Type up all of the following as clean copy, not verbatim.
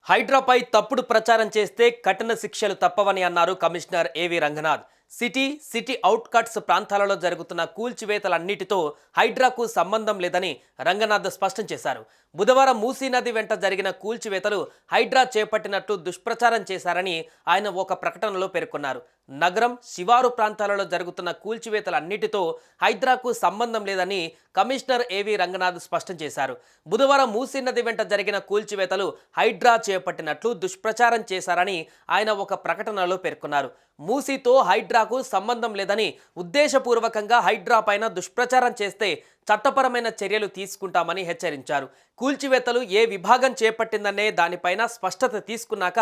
హైడ్రాపై తప్పుడు ప్రచారం చేస్తే కఠిన శిక్షలు తప్పవని అన్నారు కమిషనర్ ఏవి రంగనాథ్. సిటీ అవుట్కట్స్ ప్రాంతాలలో జరుగుతున్న కూల్చివేతలన్నిటితో హైడ్రాకు సంబంధం లేదని రంగనాథ్ స్పష్టం చేశారు. బుధవారం మూసీ నది వెంట జరిగిన కూల్చివేతలు హైడ్రా చేపట్టినట్లు దుష్ప్రచారం చేశారని ఆయన ఒక ప్రకటనలో పేర్కొన్నారు. నగరం శివారు ప్రాంతాలలో జరుగుతున్న కూల్చివేతలన్నిటితో హైడ్రాకు సంబంధం లేదని కమిషనర్ ఏవి రంగనాథ్ స్పష్టం చేశారు. బుధవారం మూసీ నది వెంట జరిగిన కూల్చివేతలు హైడ్రా చేపట్టినట్లు దుష్ప్రచారం చేశారని ఆయన ఒక ప్రకటనలో పేర్కొన్నారు. మూసీతో హైడ్రాకు సంబంధం లేదని ఉద్దేశపూర్వకంగా హైడ్రా పైన దుష్ప్రచారం చేస్తే చట్టపరమైన చర్యలు తీసుకుంటామని హెచ్చరించారు. కూల్చివేతలు ఏ విభాగం చేపట్టిందనే దానిపైన స్పష్టత తీసుకున్నాక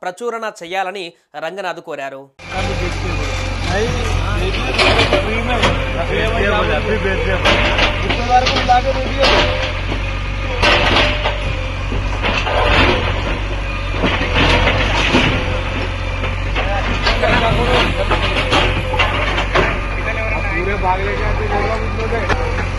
ప్రచురణ చేయాలని రంగనాథ్ కోరారు. पूरे भाग लेके आते